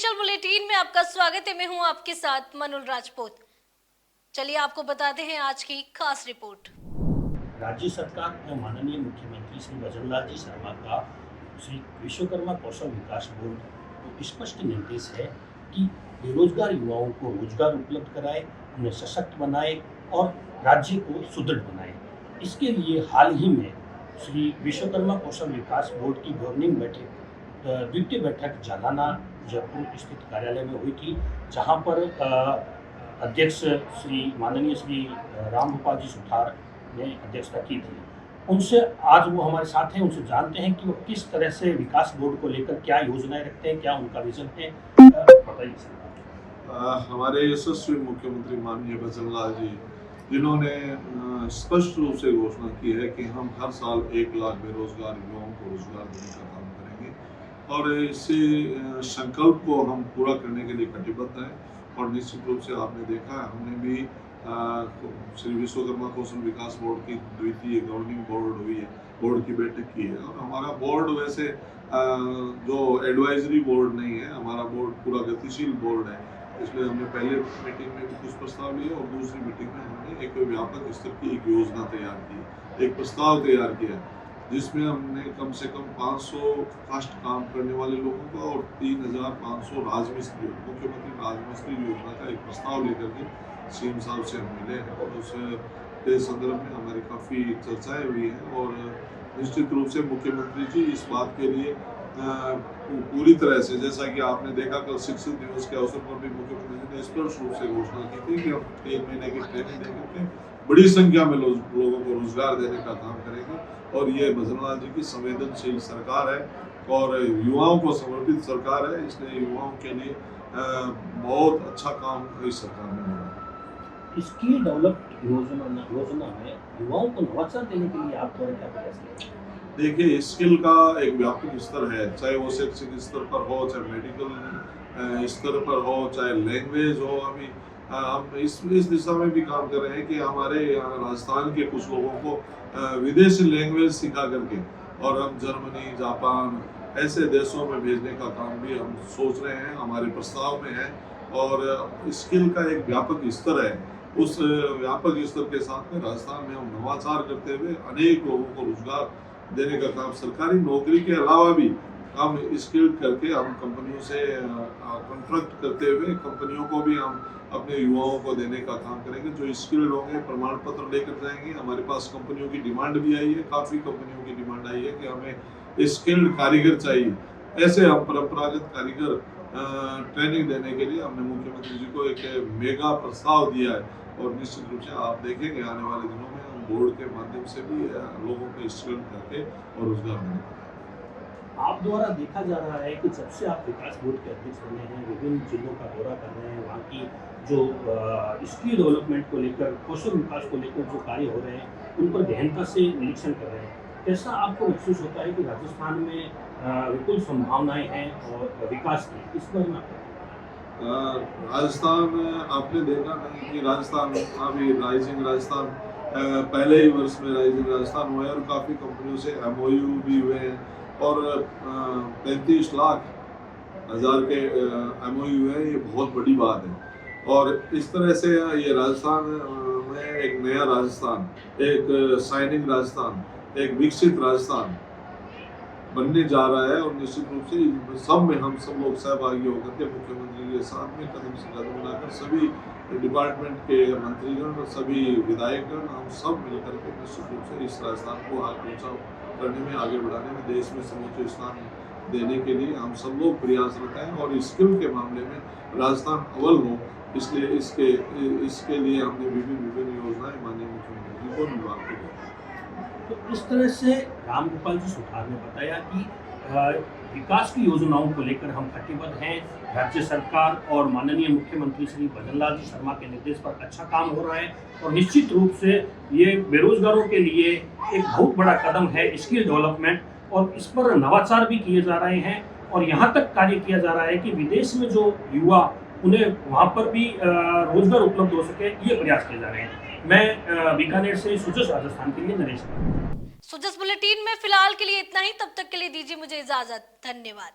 Special bulletin में आपका स्वागत है। मैं हूं आपके साथ मनुल राजपूत। चलिए आपको बताते हैं आज की खास रिपोर्ट। राज्य सरकार और माननीय मुख्यमंत्री श्री भजनलाल जी शर्मा का श्री विश्वकर्मा कौशल विकास बोर्ड को स्पष्ट निर्देश है कि बेरोजगार युवाओं को रोजगार उपलब्ध कराए, उन्हें सशक्त बनाए और राज्य को सुदृढ़ बनाए। इसके लिए हाल ही में श्री विश्वकर्मा कौशल विकास बोर्ड की गवर्निंग बैठक द्वितीय बैठक जालाना जयपुर स्थित कार्यालय में हुई थी, जहां पर अध्यक्ष माननीय श्री रामगोपाल जी सुथार ने अध्यक्षता की थी। उनसे आज वो हमारे साथ हैं, उनसे जानते हैं कि वो किस तरह से विकास बोर्ड को लेकर क्या योजनाएं रखते हैं, क्या उनका विजन है। बताइए सर। हमारे यशस्वी मुख्यमंत्री माननीय भजनलाल जी, जिन्होंने स्पष्ट रूप से घोषणा की है कि हम हर साल 1 लाख बेरोजगार युवाओं को रोजगार देने का काम करेंगे और इसी संकल्प को हम पूरा करने के लिए कटिबद्ध हैं। और निश्चित रूप से आपने देखा, हमने भी श्री विश्वकर्मा कौशल विकास बोर्ड की द्वितीय गवर्निंग बोर्ड की बैठक की है। और हमारा बोर्ड वैसे जो एडवाइजरी बोर्ड नहीं है, हमारा बोर्ड पूरा गतिशील बोर्ड है। इसमें हमने पहले मीटिंग में भी कुछ प्रस्ताव लिए और दूसरी मीटिंग में हमने एक व्यापक स्तर की एक योजना तैयार की, एक प्रस्ताव तैयार किया, जिसमें हमने कम से कम 500 कास्ट काम करने वाले लोगों को और 3500 राजमिस्त्री, मुख्यमंत्री राजमिस्त्री योजना का एक प्रस्ताव लेकर के सीएम साहब से हम मिले हैं और उसके संदर्भ में हमारी काफ़ी चर्चाएं हुई हैं। और निश्चित रूप से मुख्यमंत्री जी इस बात के लिए पूरी तरह से, जैसा कि आपने देखा कल शिक्षक दिवस के अवसर पर भी मुख्यमंत्री जी ने स्पष्ट रूप से घोषणा की थी कि हम 3 महीने की ट्रेनिंग देकर बड़ी संख्या में लोगों को रोजगार देने का काम करेंगे। और ये भजनलाल जी की संवेदनशील सरकार है और युवाओं को समर्पित सरकार है, इसलिए युवाओं के लिए बहुत अच्छा काम इस सरकार ने हो रहा है। स्किल डेवलप्ड योजना में युवाओं को नवाचार देने के लिए आप द्वारा क्या प्रयास किया? देखिए, स्किल का एक व्यापक स्तर है, चाहे वो शैक्षिक स्तर पर हो, चाहे मेडिकल स्तर पर हो, चाहे लैंग्वेज हो। अभी हम इस दिशा में भी काम कर रहे हैं कि हमारे यहाँ राजस्थान के कुछ लोगों को विदेशी लैंग्वेज सिखा करके और हम जर्मनी, जापान ऐसे देशों में भेजने का काम भी हम सोच रहे हैं, हमारे प्रस्ताव में है। और स्किल का एक व्यापक स्तर है, उस व्यापक स्तर के साथ में राजस्थान में हम नवाचार करते हुए अनेक लोगों को रोजगार देने का काम, सरकारी नौकरी के अलावा भी हम स्किल करके हम कंपनियों से कॉन्ट्रैक्ट करते हुए कंपनियों को भी हम अपने युवाओं को देने का काम करेंगे। जो स्किल्ड होंगे प्रमाण पत्र लेकर जाएंगे। हमारे पास कंपनियों की डिमांड भी आई है, काफ़ी कंपनियों की डिमांड आई है कि हमें स्किल्ड कारीगर चाहिए। ऐसे हम परंपरागत कारीगर ट्रेनिंग देने के लिए हमने मुख्यमंत्री जी को एक मेगा प्रस्ताव दिया है। और निश्चित रूप से आप देखेंगे आने वाले दिनों में हम बोर्ड के माध्यम से भी लोगों को स्किल करके और रोजगार देने का। आप द्वारा देखा जा रहा है कि जब से आप विकास बोर्ड के अध्यक्ष बने हैं, विभिन्न जिलों का दौरा कर रहे हैं, वहाँ की जो स्किल डेवलपमेंट को लेकर, कौशल विकास को लेकर जो कार्य हो रहे हैं, उन पर गहनता से निरीक्षण कर रहे हैं। कैसा आपको महसूस होता है कि राजस्थान में विपुल संभावनाएं हैं और विकास की, इस बारे में राजस्थान आपने देखा नहीं कि राजस्थान अभी राइजिंग राजस्थान पहले ही वर्ष में राइजिंग राजस्थान हुआ है और काफ़ी कंपनियों से MOU भी हुए हैं और 35 लाख के MOU है। ये बहुत बड़ी बात है और इस तरह से ये राजस्थान में एक नया राजस्थान, एक शाइनिंग राजस्थान, एक विकसित राजस्थान बनने जा रहा है। और निश्चित रूप से सब में हम सब लोग सहभागी होकर के मुख्यमंत्री के साथ में कदम से कदम मिलाकर सभी डिपार्टमेंट के मंत्रीगण, सभी विधायकगण, हम सब मिलकर के निश्चित रूप से इस राजस्थान को आगे ऊंचा करने में, आगे बढ़ाने में, देश में समूचे स्थान देने के लिए हम सब लोग प्रयासरत हैं। और स्किल के मामले में राजस्थान अव्वल हो, इसलिए इसके लिए हमने विभिन्न योजनाएं माननीय मुख्यमंत्री जी को निभाव की है। तो इस तरह से रामगोपाल जी सुथार ने बताया कि विकास की योजनाओं को लेकर हम कटिबद्ध हैं। राज्य सरकार और माननीय मुख्यमंत्री श्री भजनलाल जी शर्मा के निर्देश पर अच्छा काम हो रहा है और निश्चित रूप से ये बेरोजगारों के लिए एक बहुत बड़ा कदम है स्किल डेवलपमेंट, और इस पर नवाचार भी किए जा रहे हैं और यहाँ तक कार्य किया जा रहा है कि विदेश में जो युवा, उन्हें वहाँ पर भी रोजगार उपलब्ध हो सके, ये प्रयास किए जा रहे हैं। मैं बीकानेर से सुजस राजस्थान के लिए नरेश। सुजस बुलेटिन में फिलहाल के लिए इतना ही। तब तक के लिए दीजिए मुझे इजाजत। धन्यवाद।